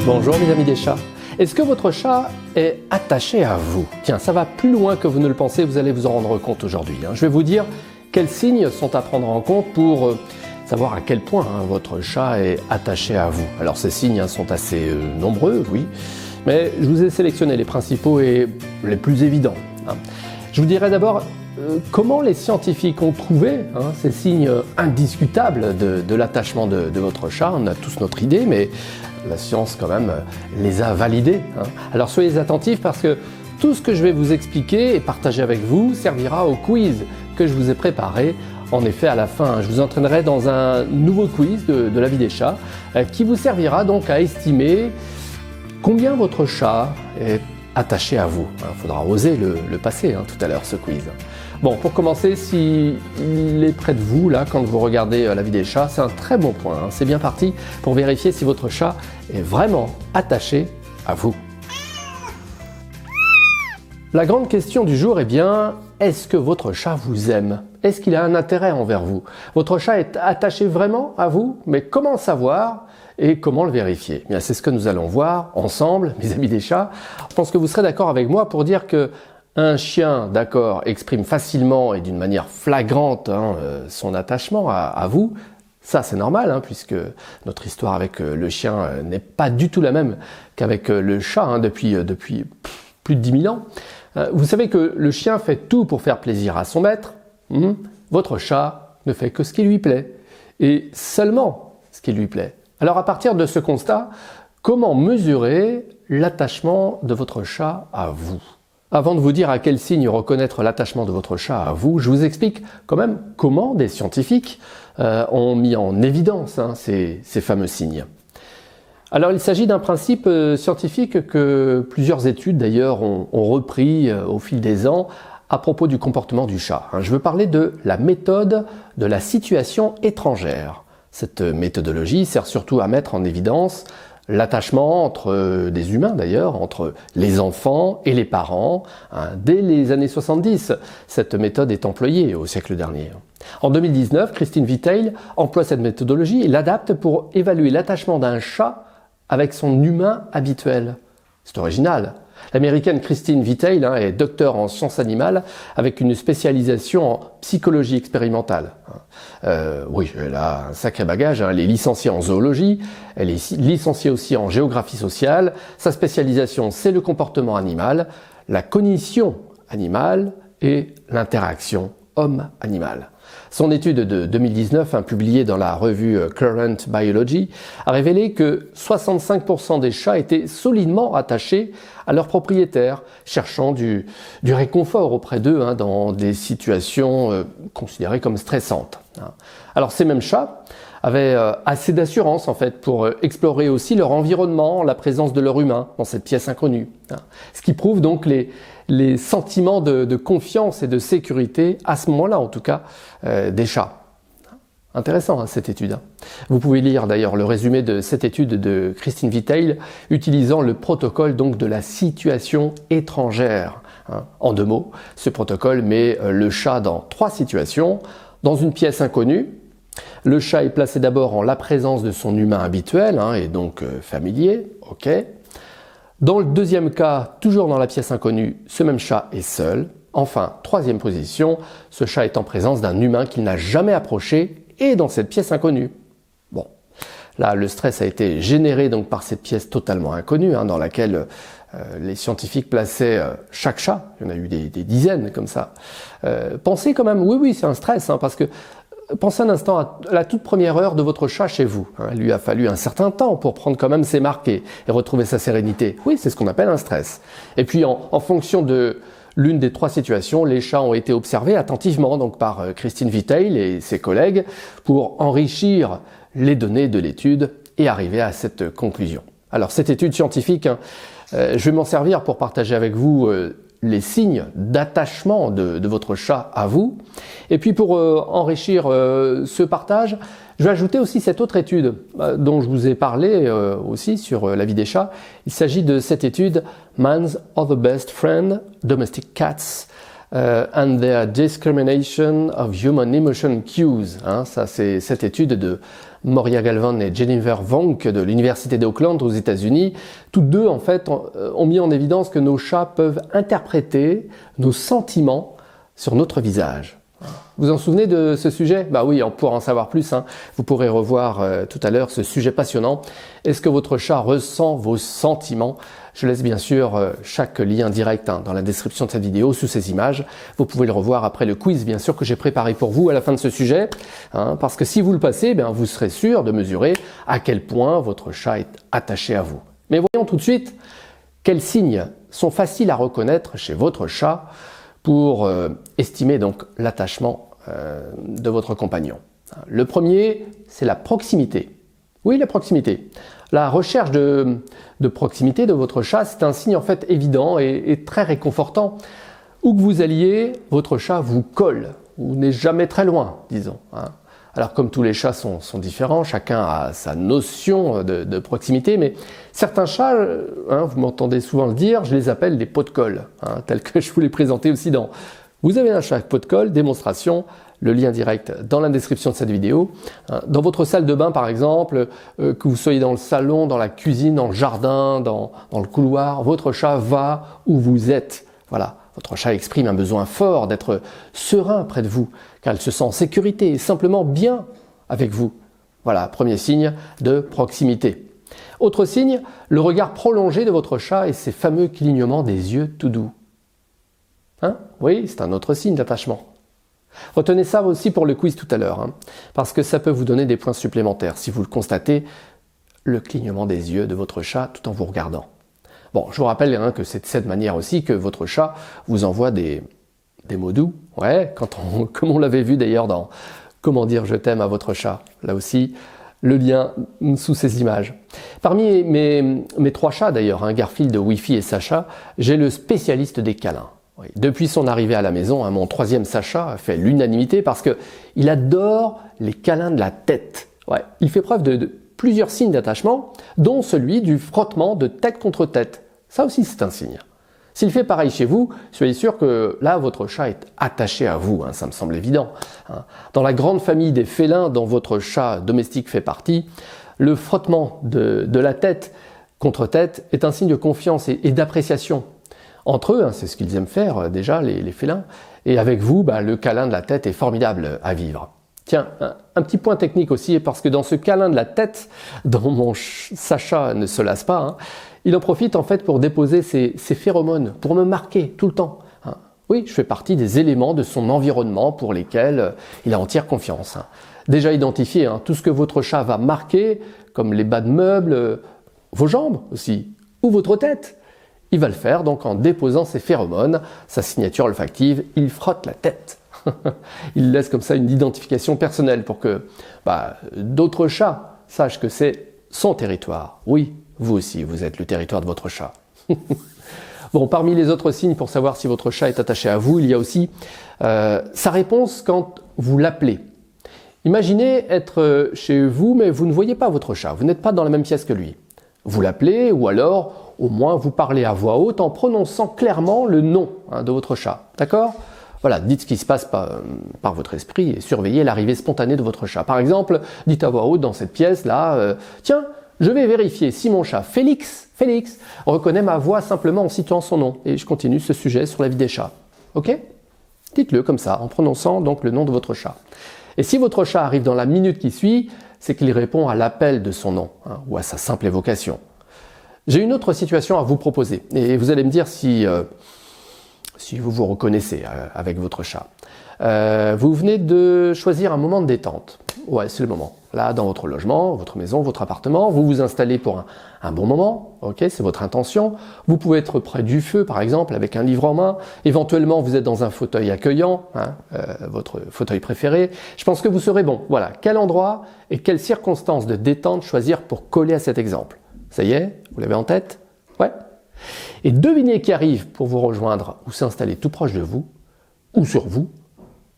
Bonjour mes amis des chats. Est-ce que votre chat est attaché à vous? Tiens, ça va plus loin que vous ne le pensez, vous allez vous en rendre compte aujourd'hui. Je vais vous dire quels signes sont à prendre en compte pour savoir à quel point votre chat est attaché à vous. Alors ces signes sont assez nombreux, oui, mais je vous ai sélectionné les principaux et les plus évidents. Je vous dirai d'abord comment les scientifiques ont trouvé ces signes indiscutables de l'attachement de votre chat. On a tous notre idée, mais la science quand même les a validés. Alors soyez attentifs parce que tout ce que je vais vous expliquer et partager avec vous servira au quiz que je vous ai préparé. En effet, à la fin, je vous entraînerai dans un nouveau quiz de la vie des chats qui vous servira donc à estimer combien votre chat est attaché à vous. Il faudra oser le passer tout à l'heure, ce quiz. Bon, pour commencer, s'il est près de vous, là, quand vous regardez la vie des chats, c'est un très bon point. C'est bien parti pour vérifier si votre chat est vraiment attaché à vous. La grande question du jour est bien, est-ce que votre chat vous aime? Est-ce qu'il a un intérêt envers vous? Votre chat est attaché vraiment à vous? Mais comment savoir et comment le vérifier? Bien, c'est ce que nous allons voir ensemble, mes amis des chats. Je pense que vous serez d'accord avec moi pour dire que un chien, d'accord, exprime facilement et d'une manière flagrante son attachement à vous. Ça, c'est normal, puisque notre histoire avec le chien n'est pas du tout la même qu'avec le chat depuis plus de 10 000 ans. Vous savez que le chien fait tout pour faire plaisir à son maître. Votre chat ne fait que ce qui lui plaît, et seulement ce qui lui plaît. Alors à partir de ce constat, comment mesurer l'attachement de votre chat à vous? Avant de vous dire à quel signe reconnaître l'attachement de votre chat à vous, je vous explique quand même comment des scientifiques ont mis en évidence ces fameux signes. Alors il s'agit d'un principe scientifique que plusieurs études d'ailleurs ont repris au fil des ans à propos du comportement du chat. Je veux parler de la méthode de la situation étrangère. Cette méthodologie sert surtout à mettre en évidence l'attachement entre des humains d'ailleurs, entre les enfants et les parents. Dès les années 70, cette méthode est employée au siècle dernier. En 2019, Christine Vitale emploie cette méthodologie et l'adapte pour évaluer l'attachement d'un chat avec son humain habituel. C'est original. L'américaine Christine Vitale est docteure en sciences animales avec une spécialisation en psychologie expérimentale. Oui, elle a un sacré bagage. Elle est licenciée en zoologie, elle est licenciée aussi en géographie sociale. Sa spécialisation, c'est le comportement animal, la cognition animale et l'interaction homme-animal. Son étude de 2019, publiée dans la revue Current Biology, a révélé que 65% des chats étaient solidement attachés à leur propriétaire, cherchant du réconfort auprès d'eux dans des situations considérées comme stressantes. Alors ces mêmes chats avaient assez d'assurance en fait pour explorer aussi leur environnement, la présence de leur humain dans cette pièce inconnue. Ce qui prouve donc les sentiments de confiance et de sécurité, à ce moment-là en tout cas, des chats. Intéressant cette étude. Vous pouvez lire d'ailleurs le résumé de cette étude de Christine Vitale utilisant le protocole donc de la situation étrangère. En 2 mots, ce protocole met le chat dans 3 situations. Dans une pièce inconnue, le chat est placé d'abord en la présence de son humain habituel et donc familier. Ok. Dans le deuxième cas, toujours dans la pièce inconnue, ce même chat est seul. Enfin, 3e position, ce chat est en présence d'un humain qu'il n'a jamais approché et dans cette pièce inconnue. Bon, là, le stress a été généré donc par cette pièce totalement inconnue dans laquelle les scientifiques plaçaient chaque chat. Il y en a eu des dizaines comme ça. Pensez quand même, oui, c'est un stress parce que pensez un instant à la toute première heure de votre chat chez vous. Il lui a fallu un certain temps pour prendre quand même ses marques et retrouver sa sérénité. Oui, c'est ce qu'on appelle un stress. Et puis en fonction de l'une des 3 situations, les chats ont été observés attentivement donc par Christine Vitale et ses collègues pour enrichir les données de l'étude et arriver à cette conclusion. Alors cette étude scientifique, je vais m'en servir pour partager avec vous les signes d'attachement de votre chat à vous. Et puis pour enrichir ce partage, je vais ajouter aussi cette autre étude dont je vous ai parlé aussi sur la vie des chats. Il s'agit de cette étude Man's Other Best Friend, Domestic Cats and Their Discrimination of Human Emotion Cues. Ça c'est cette étude de Moria Galvan et Jennifer Vonk de l'Université d'Auckland aux États-Unis. Toutes deux, en fait, ont mis en évidence que nos chats peuvent interpréter nos sentiments sur notre visage. Vous en souvenez de ce sujet? Bah oui, pour en savoir plus, vous pourrez revoir tout à l'heure ce sujet passionnant. Est-ce que votre chat ressent vos sentiments? Je laisse bien sûr chaque lien direct dans la description de cette vidéo, sous ces images. Vous pouvez le revoir après le quiz, bien sûr, que j'ai préparé pour vous à la fin de ce sujet. Parce que si vous le passez, vous serez sûr de mesurer à quel point votre chat est attaché à vous. Mais voyons tout de suite quels signes sont faciles à reconnaître chez votre chat pour estimer donc l'attachement de votre compagnon. Le premier, c'est la proximité. Oui, la proximité. La recherche de proximité de votre chat, c'est un signe en fait évident et très réconfortant. Où que vous alliez, votre chat vous colle, ou n'est jamais très loin, disons. Alors comme tous les chats sont différents, chacun a sa notion de proximité, mais certains chats, vous m'entendez souvent le dire, je les appelle des pots de colle, tels que je vous l'ai présenté aussi dans « Vous avez un chat avec pot de colle », démonstration, le lien direct dans la description de cette vidéo. Dans votre salle de bain par exemple, que vous soyez dans le salon, dans la cuisine, dans le jardin, dans le couloir, votre chat va où vous êtes. Voilà. Votre chat exprime un besoin fort d'être serein près de vous, car il se sent en sécurité et simplement bien avec vous. Voilà, premier signe de proximité. Autre signe, le regard prolongé de votre chat et ses fameux clignements des yeux tout doux. Oui, c'est un autre signe d'attachement. Retenez ça aussi pour le quiz tout à l'heure, parce que ça peut vous donner des points supplémentaires si vous le constatez, le clignement des yeux de votre chat tout en vous regardant. Bon, je vous rappelle que c'est de cette manière aussi que votre chat vous envoie des mots doux. Ouais, comme on l'avait vu d'ailleurs dans « Comment dire je t'aime à votre chat ». Là aussi, le lien sous ces images. Parmi mes trois chats d'ailleurs, Garfield, Wifi et Sacha, j'ai le spécialiste des câlins. Oui. Depuis son arrivée à la maison, mon troisième Sacha a fait l'unanimité parce qu'il adore les câlins de la tête. Ouais, il fait preuve de plusieurs signes d'attachement, dont celui du frottement de tête contre tête. Ça aussi, c'est un signe. S'il fait pareil chez vous, soyez sûr que là, votre chat est attaché à vous, ça me semble évident. Dans la grande famille des félins dont votre chat domestique fait partie, le frottement de la tête contre tête est un signe de confiance et d'appréciation. Entre eux, c'est ce qu'ils aiment faire déjà, les félins, et avec vous, le câlin de la tête est formidable à vivre. Tiens, un petit point technique aussi, parce que dans ce câlin de la tête, dont mon Sacha ne se lasse pas, il en profite en fait pour déposer ses phéromones, pour me marquer tout le temps. Oui, je fais partie des éléments de son environnement pour lesquels il a entière confiance. Déjà identifié, tout ce que votre chat va marquer, comme les bas de meubles, vos jambes aussi, ou votre tête. Il va le faire donc en déposant ses phéromones, sa signature olfactive, il frotte la tête. Il laisse comme ça une identification personnelle pour que d'autres chats sachent que c'est son territoire. Oui, vous aussi, vous êtes le territoire de votre chat. Bon, parmi les autres signes pour savoir si votre chat est attaché à vous, il y a aussi sa réponse quand vous l'appelez. Imaginez être chez vous, mais vous ne voyez pas votre chat, vous n'êtes pas dans la même pièce que lui. Vous l'appelez ou alors au moins vous parlez à voix haute en prononçant clairement le nom de votre chat. D'accord ? Voilà, dites ce qui se passe par votre esprit et surveillez l'arrivée spontanée de votre chat. Par exemple, dites à voix haute dans cette pièce-là, tiens, je vais vérifier si mon chat Félix reconnaît ma voix simplement en citant son nom. Et je continue ce sujet sur la vie des chats. Ok ? Dites-le comme ça, en prononçant donc le nom de votre chat. Et si votre chat arrive dans la minute qui suit, c'est qu'il répond à l'appel de son nom, ou à sa simple évocation. J'ai une autre situation à vous proposer, et vous allez me dire si vous vous reconnaissez avec votre chat. Vous venez de choisir un moment de détente. Ouais, c'est le moment. Là, dans votre logement, votre maison, votre appartement, vous vous installez pour un bon moment. Ok, c'est votre intention. Vous pouvez être près du feu, par exemple, avec un livre en main. Éventuellement, vous êtes dans un fauteuil accueillant, votre fauteuil préféré. Je pense que vous saurez bon. Voilà, quel endroit et quelles circonstances de détente choisir pour coller à cet exemple. Ça y est, vous l'avez en tête? Ouais. Et devinez qui arrive pour vous rejoindre ou s'installer tout proche de vous, ou sur vous,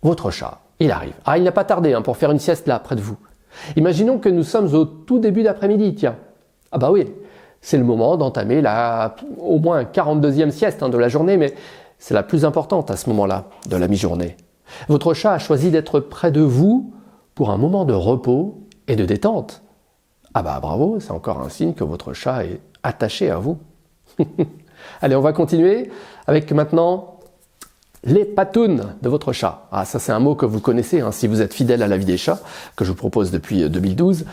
votre chat. Il arrive. Ah, il n'a pas tardé pour faire une sieste là, près de vous. Imaginons que nous sommes au tout début d'après-midi, tiens. Ah bah oui, c'est le moment d'entamer au moins 42e sieste de la journée, mais c'est la plus importante à ce moment-là, de la mi-journée. Votre chat a choisi d'être près de vous pour un moment de repos et de détente, ah bah bravo, c'est encore un signe que votre chat est attaché à vous. Allez, on va continuer avec maintenant les patounes de votre chat. Ah, ça c'est un mot que vous connaissez si vous êtes fidèle à la vie des chats, que je vous propose depuis 2012.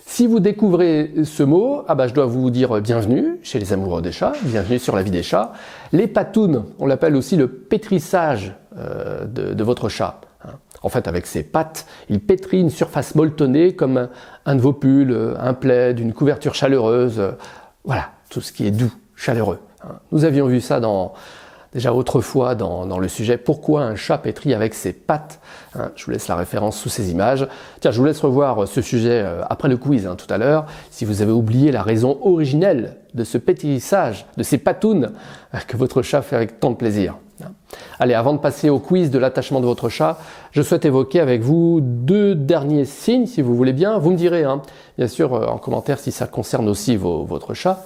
Si vous découvrez ce mot, ah bah, je dois vous dire bienvenue chez les amoureux des chats, bienvenue sur la vie des chats. Les patounes, on l'appelle aussi le pétrissage de votre chat. En fait, avec ses pattes, il pétrit une surface molletonnée comme un de vos pulls, un plaid, une couverture chaleureuse. Voilà, tout ce qui est doux, chaleureux. Nous avions vu ça déjà autrefois dans le sujet « Pourquoi un chat pétrit avec ses pattes ?» Je vous laisse la référence sous ces images. Tiens, je vous laisse revoir ce sujet après le quiz tout à l'heure. Si vous avez oublié la raison originelle de ce pétrissage, de ces patounes que votre chat fait avec tant de plaisir. Allez, avant de passer au quiz de l'attachement de votre chat, je souhaite évoquer avec vous 2 derniers signes, si vous voulez bien. Vous me direz, bien sûr, en commentaire si ça concerne aussi votre chat.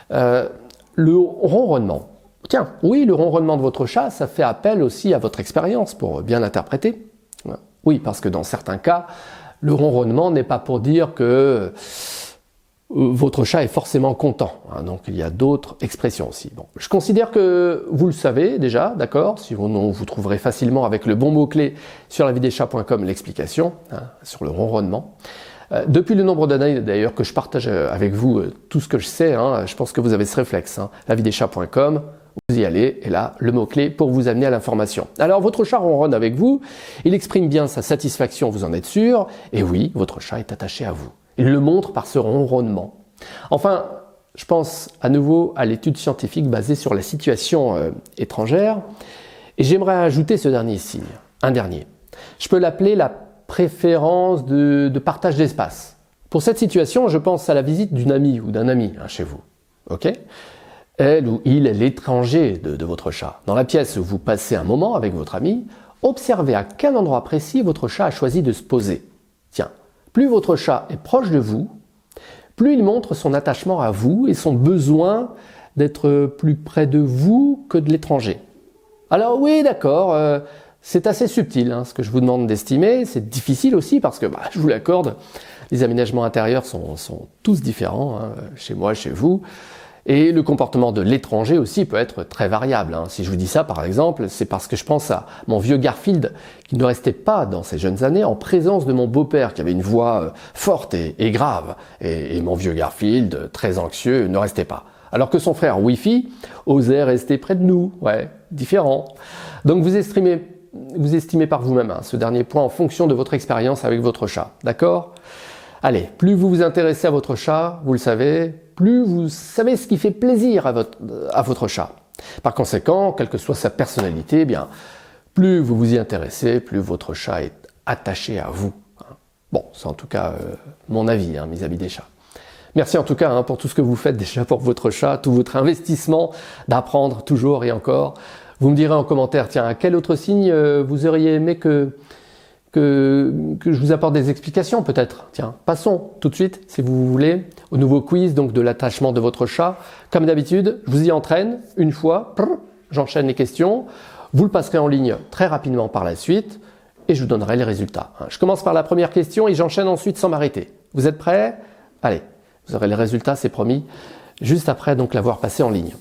Le ronronnement. Tiens, oui, le ronronnement de votre chat, ça fait appel aussi à votre expérience pour bien l'interpréter. Oui, parce que dans certains cas, le ronronnement n'est pas pour dire que votre chat est forcément content. Donc il y a d'autres expressions aussi. Bon, je considère que vous le savez déjà, d'accord? Sinon, vous trouverez facilement avec le bon mot-clé sur lavideschats.com l'explication sur le ronronnement. Depuis le nombre d'années d'ailleurs que je partage avec vous tout ce que je sais, je pense que vous avez ce réflexe. Lavideschats.com, vous y allez, et là, le mot-clé pour vous amener à l'information. Alors, votre chat ronronne avec vous, il exprime bien sa satisfaction, vous en êtes sûr, et oui, votre chat est attaché à vous. Il le montre par ce ronronnement. Enfin, je pense à nouveau à l'étude scientifique basée sur la situation étrangère, et j'aimerais ajouter ce dernier signe, un dernier. Je peux l'appeler la préférence de partage d'espace. Pour cette situation, je pense à la visite d'une amie ou d'un ami chez vous. Ok ? Elle ou il est l'étranger de votre chat. Dans la pièce où vous passez un moment avec votre ami, observez à quel endroit précis votre chat a choisi de se poser. Tiens, plus votre chat est proche de vous, plus il montre son attachement à vous et son besoin d'être plus près de vous que de l'étranger. Alors oui, d'accord, c'est assez subtil ce que je vous demande d'estimer, c'est difficile aussi parce que, je vous l'accorde, les aménagements intérieurs sont tous différents, chez moi, chez vous. Et le comportement de l'étranger aussi peut être très variable. Si je vous dis ça, par exemple, c'est parce que je pense à mon vieux Garfield, qui ne restait pas dans ses jeunes années en présence de mon beau-père, qui avait une voix forte et grave. Et mon vieux Garfield, très anxieux, ne restait pas. Alors que son frère Wi-Fi osait rester près de nous. Ouais, différent. Donc vous estimez par vous-même ce dernier point en fonction de votre expérience avec votre chat. D'accord ? Allez, plus vous vous intéressez à votre chat, vous le savez, plus vous savez ce qui fait plaisir à votre chat. Par conséquent, quelle que soit sa personnalité, plus vous vous y intéressez, plus votre chat est attaché à vous. Bon, c'est en tout cas mon avis, mes amis des chats. Merci en tout cas pour tout ce que vous faites déjà pour votre chat, tout votre investissement d'apprendre toujours et encore. Vous me direz en commentaire, tiens, à quel autre signe vous auriez aimé que je vous apporte des explications peut-être. Tiens, passons tout de suite, si vous voulez, au nouveau quiz donc de l'attachement de votre chat. Comme d'habitude, je vous y entraîne une fois, j'enchaîne les questions, vous le passerez en ligne très rapidement par la suite et je vous donnerai les résultats. Je commence par la première question et j'enchaîne ensuite sans m'arrêter. Vous êtes prêts ? Allez, vous aurez les résultats, c'est promis, juste après donc l'avoir passé en ligne.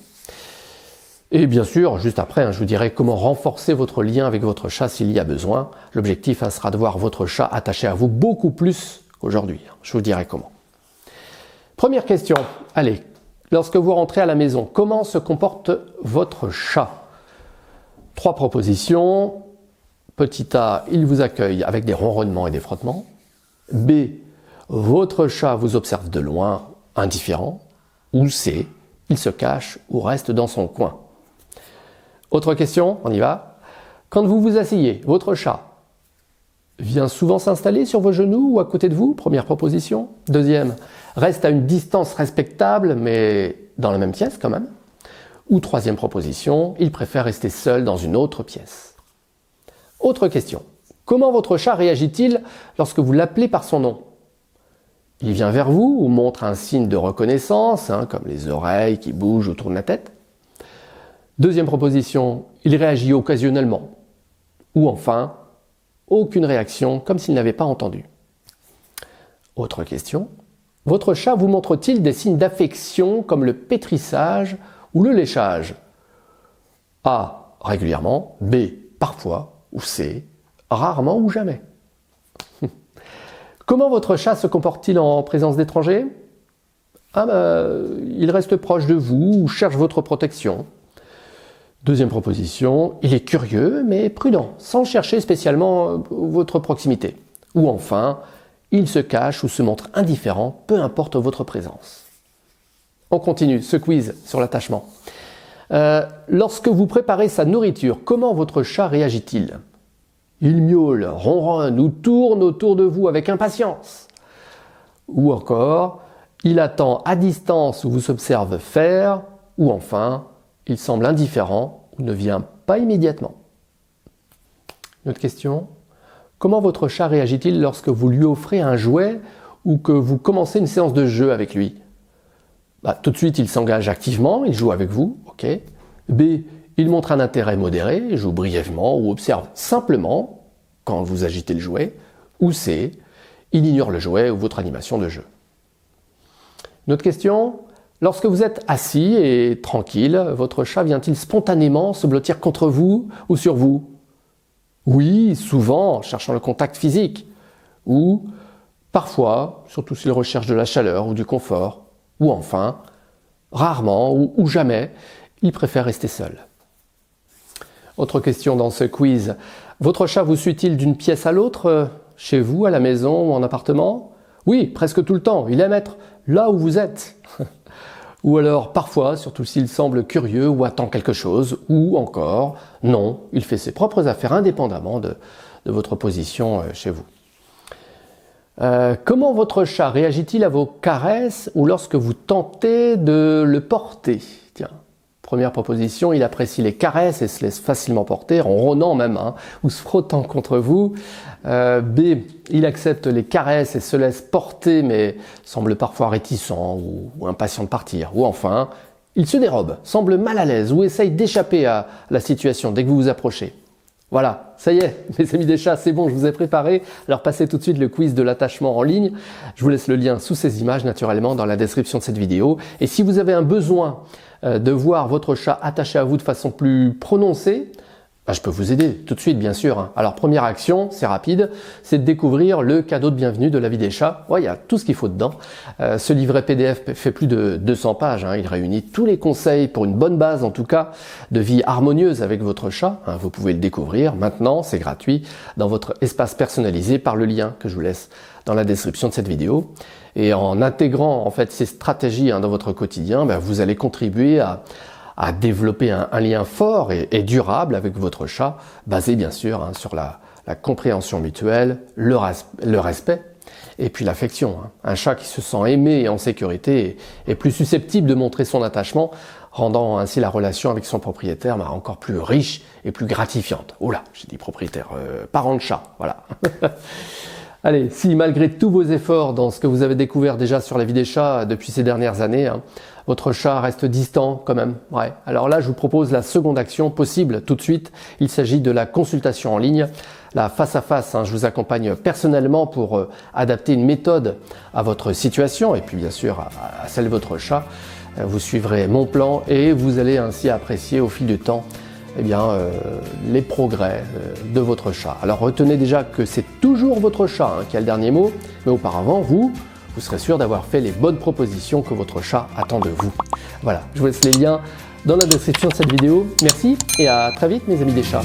Et bien sûr, juste après, je vous dirai comment renforcer votre lien avec votre chat s'il y a besoin. L'objectif sera de voir votre chat attaché à vous beaucoup plus qu'aujourd'hui. Je vous dirai comment. Première question. Allez, lorsque vous rentrez à la maison, comment se comporte votre chat ? 3 propositions. Petit A, il vous accueille avec des ronronnements et des frottements. B, votre chat vous observe de loin, indifférent. Ou C, il se cache ou reste dans son coin. Autre question, on y va. Quand vous vous asseyez, votre chat vient souvent s'installer sur vos genoux ou à côté de vous, première proposition. Deuxième, reste à une distance respectable, mais dans la même pièce quand même. Ou troisième proposition, il préfère rester seul dans une autre pièce. Autre question, comment votre chat réagit-il lorsque vous l'appelez par son nom ? Il vient vers vous ou montre un signe de reconnaissance, comme les oreilles qui bougent ou tournent la tête. Deuxième proposition, il réagit occasionnellement. Ou enfin, aucune réaction, comme s'il n'avait pas entendu. Autre question. Votre chat vous montre-t-il des signes d'affection comme le pétrissage ou le léchage? A. Régulièrement. B. Parfois. Ou C. Rarement ou jamais. Comment votre chat se comporte-t-il en présence d'étrangers? Il reste proche de vous ou cherche votre protection. Deuxième proposition, il est curieux mais prudent, sans chercher spécialement votre proximité. Ou enfin, il se cache ou se montre indifférent, peu importe votre présence. On continue ce quiz sur l'attachement. Lorsque vous préparez sa nourriture, comment votre chat réagit-il? Il miaule, ronronne ou tourne autour de vous avec impatience. Ou encore, il attend à distance ou vous observe faire. Ou enfin, il semble indifférent ou ne vient pas immédiatement. Une autre question. Comment votre chat réagit-il lorsque vous lui offrez un jouet ou que vous commencez une séance de jeu avec lui? Tout de suite, il s'engage activement, il joue avec vous. Ok. B. Il montre un intérêt modéré, joue brièvement ou observe simplement quand vous agitez le jouet. Ou C. Il ignore le jouet ou votre animation de jeu. Une autre question. Lorsque vous êtes assis et tranquille, votre chat vient-il spontanément se blottir contre vous ou sur vous? Oui, souvent, en cherchant le contact physique. Ou parfois, surtout s'il recherche de la chaleur ou du confort. Ou enfin, rarement ou jamais, il préfère rester seul. Autre question dans ce quiz. Votre chat vous suit-il d'une pièce à l'autre, chez vous, à la maison ou en appartement? Oui, presque tout le temps. Il aime être là où vous êtes. Ou alors parfois, surtout s'il semble curieux ou attend quelque chose, ou encore, non, il fait ses propres affaires indépendamment de votre position chez vous. Comment votre chat réagit-il à vos caresses ou lorsque vous tentez de le porter? Tiens, première proposition, il apprécie les caresses et se laisse facilement porter, ronronnant même, ou se frottant contre vous. B, il accepte les caresses et se laisse porter, mais semble parfois réticent ou impatient de partir. Ou enfin, il se dérobe, semble mal à l'aise ou essaye d'échapper à la situation dès que vous vous approchez. Voilà, ça y est, mes amis des chats, c'est bon, je vous ai préparé. Alors passez tout de suite le quiz de l'attachement en ligne. Je vous laisse le lien sous ces images, naturellement, dans la description de cette vidéo. Et si vous avez un besoin de voir votre chat attaché à vous de façon plus prononcée, je peux vous aider tout de suite, bien sûr. Alors, première action, c'est rapide, c'est de découvrir le cadeau de bienvenue de la vie des chats. Ouais, il y a tout ce qu'il faut dedans. Ce livret PDF fait plus de 200 pages. Il réunit tous les conseils pour une bonne base, en tout cas, de vie harmonieuse avec votre chat. Vous pouvez le découvrir maintenant, c'est gratuit, dans votre espace personnalisé par le lien que je vous laisse dans la description de cette vidéo. Et en intégrant en fait ces stratégies dans votre quotidien, vous allez contribuer à développer un lien fort et durable avec votre chat, basé bien sûr sur la compréhension mutuelle, le respect et puis l'affection. Un chat qui se sent aimé et en sécurité est plus susceptible de montrer son attachement, rendant ainsi la relation avec son propriétaire encore plus riche et plus gratifiante. Oula, j'ai dit propriétaire, parent de chat, voilà. Allez, si malgré tous vos efforts dans ce que vous avez découvert déjà sur la vie des chats depuis ces dernières années, votre chat reste distant quand même, ouais. Alors là, je vous propose la seconde action possible tout de suite. Il s'agit de la consultation en ligne, la face-à-face. Je vous accompagne personnellement pour adapter une méthode à votre situation et puis bien sûr à celle de votre chat. Vous suivrez mon plan et vous allez ainsi apprécier au fil du temps les progrès de votre chat. Alors retenez déjà que c'est toujours votre chat qui a le dernier mot, mais auparavant, vous serez sûr d'avoir fait les bonnes propositions que votre chat attend de vous. Voilà, je vous laisse les liens dans la description de cette vidéo. Merci et à très vite mes amis des chats.